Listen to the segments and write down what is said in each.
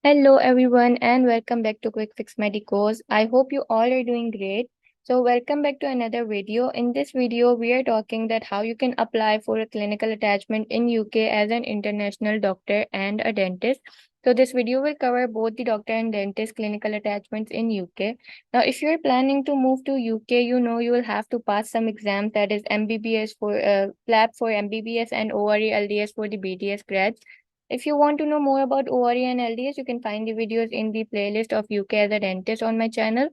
Hello, everyone, and welcome back to Quick Fix Medicos. I hope you all are doing great. So, welcome back to another video. In this video, we are talking that how you can apply for a clinical attachment in UK as an international doctor and a dentist. So, this video will cover both the doctor and dentist clinical attachments in UK. Now, if you're planning to move to UK, you will have to pass some exams, that is MBBS for PLAB for MBBS and ORE LDS for the BDS grads. If you want to know more about ORE and LDS, you can find the videos in the playlist of UK as a dentist on my channel.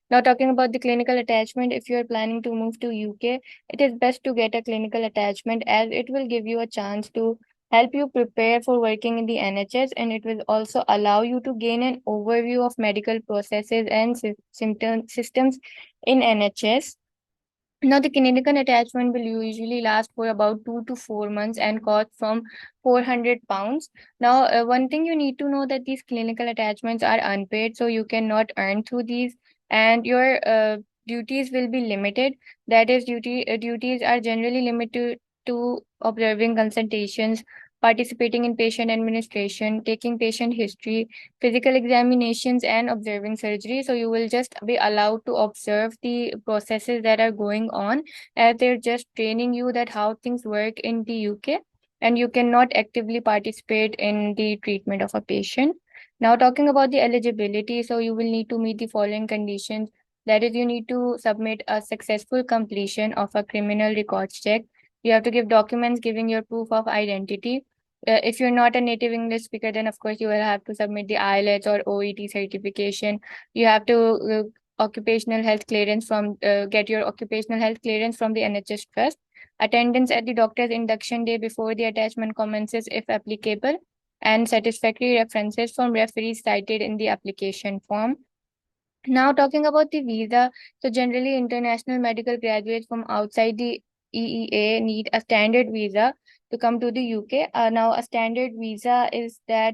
Now, talking about the clinical attachment, if you are planning to move to UK, it is best to get a clinical attachment as it will give you a chance to help you prepare for working in the NHS, and it will also allow you to gain an overview of medical processes and systems in NHS. Now, the Canadian attachment will usually last for about 2 to 4 months and cost from £400. Now, one thing you need to know that these clinical attachments are unpaid, so you cannot earn through these, and your duties will be limited. That is, duties are generally limited to observing consultations, participating in patient administration, taking patient history, physical examinations, and observing surgery. So you will just be allowed to observe the processes that are going on, as they're just training you that how things work in the UK, and you cannot actively participate in the treatment of a patient. Now, talking about the eligibility, so you will need to meet the following conditions. That is, you need to submit a successful completion of a criminal records check. You have to give documents giving your proof of identity. If you're not a native English speaker, then of course you will have to submit the IELTS or OET certification. You have to occupational health clearance from get your occupational health clearance from the NHS Trust. Attendance at the doctor's induction day before the attachment commences, if applicable, and satisfactory references from referees cited in the application form. Now, talking about the visa, so generally international medical graduates from outside the EEA need a standard visa to come to the UK. Now, a standard visa is that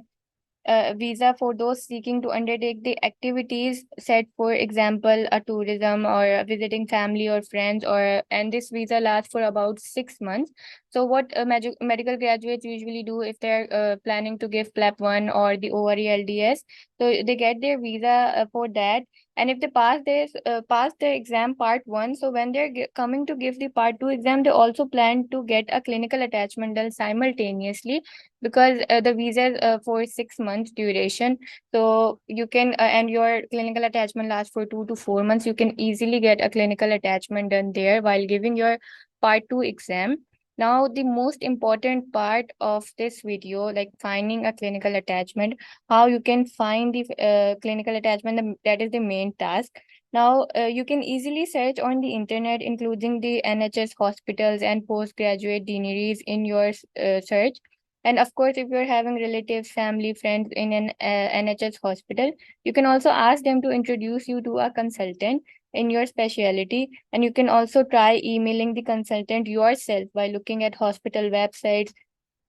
visa for those seeking to undertake the activities set, for example, a tourism or visiting family or friends, or and this visa lasts for about 6 months. So what medical graduates usually do if they're planning to give PLAP 1 or the ORE LDS, so they get their visa for that. And if they pass the exam part 1, so when they're coming to give the part 2 exam, they also plan to get a clinical attachment done simultaneously, because the visa is for 6 months duration. So you can and your clinical attachment lasts for 2 to 4 months. You can easily get a clinical attachment done there while giving your part 2 exam. Now, the most important part of this video, like finding a clinical attachment, how you can find the clinical attachment, that is the main task. Now, you can easily search on the internet, including the NHS hospitals and postgraduate deaneries in your search. And of course, if you're having relatives, family, friends in an NHS hospital, you can also ask them to introduce you to a consultant in your specialty. And you can also try emailing the consultant yourself by looking at hospital websites.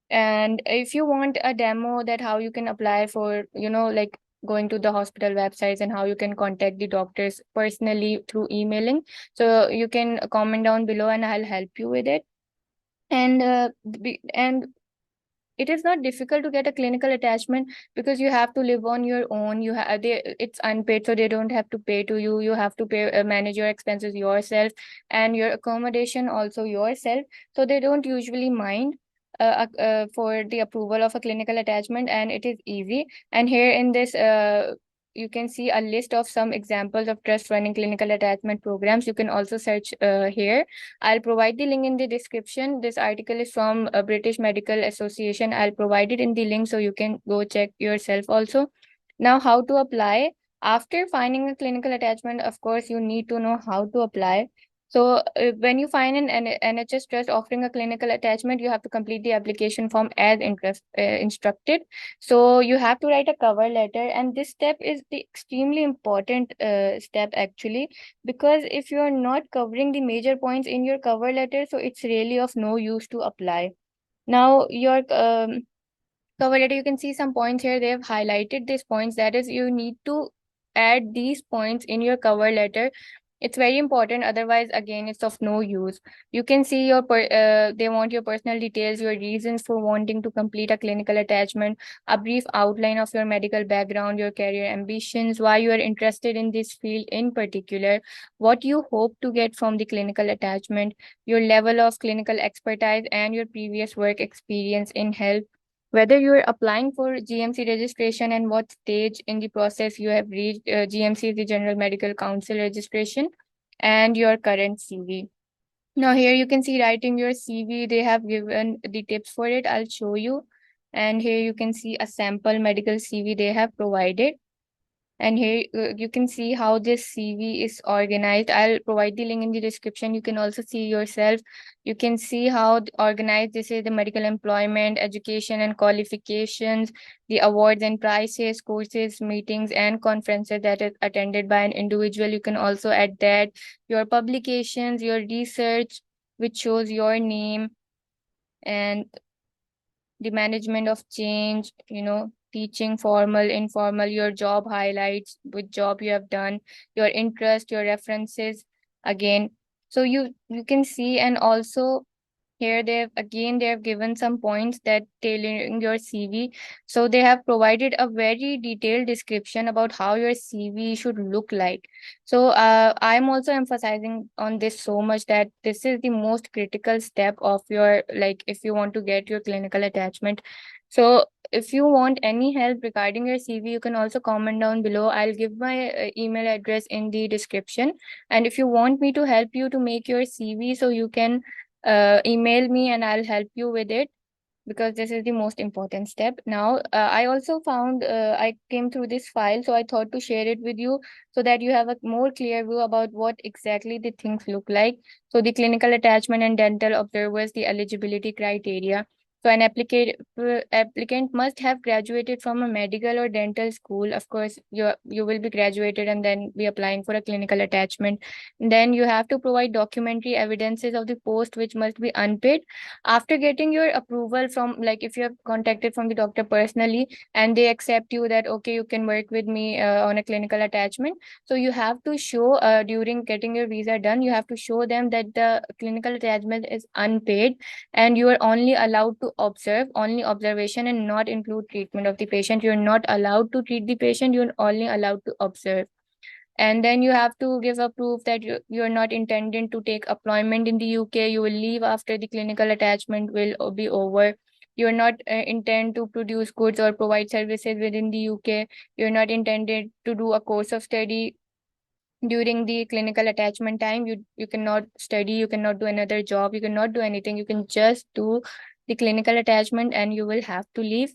And if you want a demo that how you can apply for, like going to the hospital websites and how you can contact the doctors personally through emailing, so you can comment down below and I'll help you with it. And it is not difficult to get a clinical attachment, because you have to live on your own. It's unpaid, so they don't have to pay to you. You have to pay manage your expenses yourself, and your accommodation also yourself. So they don't usually mind for the approval of a clinical attachment, and it is easy. And here in this you can see a list of some examples of trust running clinical attachment programs. You can also search here. I'll provide the link in the description. This article is from a British Medical Association. I'll provide it in the link so you can go check yourself also. Now, how to apply? After finding a clinical attachment, of course, you need to know how to apply. So, when you find an NHS trust offering a clinical attachment, you have to complete the application form as instructed. So, you have to write a cover letter, and this step is the extremely important step actually, because if you're not covering the major points in your cover letter, so it's really of no use to apply. Now, your cover letter, you can see some points here. They have highlighted these points. That is, you need to add these points in your cover letter It's very important. Otherwise, again, it's of no use. You can see they want your personal details, your reasons for wanting to complete a clinical attachment, a brief outline of your medical background, your career ambitions, why you are interested in this field in particular, what you hope to get from the clinical attachment, your level of clinical expertise, and your previous work experience in health. Whether you're applying for GMC registration and what stage in the process you have reached. GMC is the General Medical Council registration, and your current CV. Now here you can see writing your CV. They have given the tips for it. I'll show you. And here you can see a sample medical CV they have provided. And here you can see how this CV is organized. I'll provide the link in the description. You can also see yourself. You can see how organized this is: the medical employment, education and qualifications, the awards and prizes, courses, meetings, and conferences that is attended by an individual. You can also add that your publications, your research, which shows your name, and the management of change, teaching, formal, informal, your job highlights, which job you have done, your interest, your references again. So you can see. And also here they have given some points that tailoring your CV. So they have provided a very detailed description about how your CV should look like. So I'm also emphasizing on this so much that this is the most critical step of your, like, if you want to get your clinical attachment. So if you want any help regarding your CV, you can also comment down below. I'll give my email address in the description. And if you want me to help you to make your CV, so you can email me and I'll help you with it, because this is the most important step. Now, I also found, I came through this file, so I thought to share it with you so that you have a more clear view about what exactly the things look like. So the clinical attachment and dental observers, the eligibility criteria. So an applicant must have graduated from a medical or dental school. Of course, you will be graduated and then be applying for a clinical attachment. Then you have to provide documentary evidences of the post, which must be unpaid. After getting your approval from, like, if you have contacted from the doctor personally and they accept you that okay, you can work with me on a clinical attachment, so you have to show, during getting your visa done, you have to show them that the clinical attachment is unpaid and you are only allowed to observe, only observation, and not include treatment of the patient. You're not allowed to treat the patient, you're only allowed to observe. And then you have to give a proof that you're not intending to take employment in the UK. You will leave after the clinical attachment will be over. You're not intend to produce goods or provide services within the UK. You're not intended to do a course of study during the clinical attachment time. You cannot study, you cannot do another job, you cannot do anything. You can just do the clinical attachment and you will have to leave.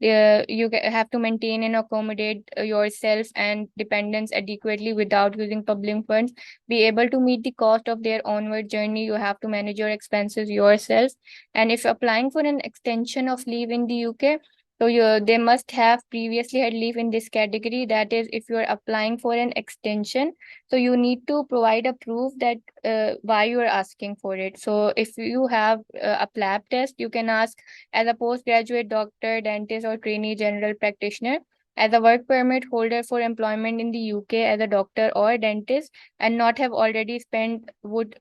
Have to maintain and accommodate yourself and dependents adequately without using public funds. Be able to meet the cost of their onward journey. You have to manage your expenses yourself. And if applying for an extension of leave in the UK, so they must have previously had leave in this category. That is, if you are applying for an extension, so you need to provide a proof that why you are asking for it. So if you have a lab test, you can ask as a postgraduate doctor, dentist, or trainee general practitioner, as a work permit holder for employment in the UK as a doctor or dentist, and not have already spent would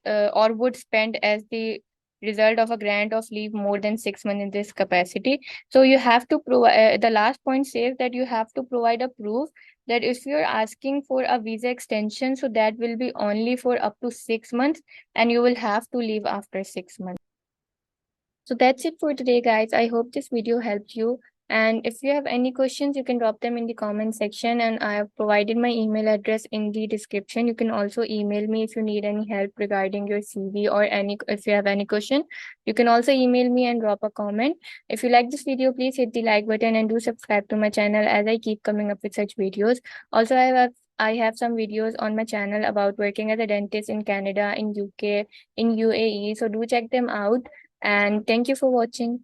spend as the result of a grant of leave more than 6 months in this capacity. So you have to provide, the last point says that you have to provide a proof that if you're asking for a visa extension, so that will be only for up to 6 months and you will have to leave after 6 months. So that's it for today, guys. I hope this video helped you. And if you have any questions, you can drop them in the comment section. And I have provided my email address in the description. You can also email me if you need any help regarding your CV or if you have any question. You can also email me and drop a comment. If you like this video, please hit the like button and do subscribe to my channel as I keep coming up with such videos. Also, I have some videos on my channel about working as a dentist in Canada, in UK, in UAE. So do check them out. And thank you for watching.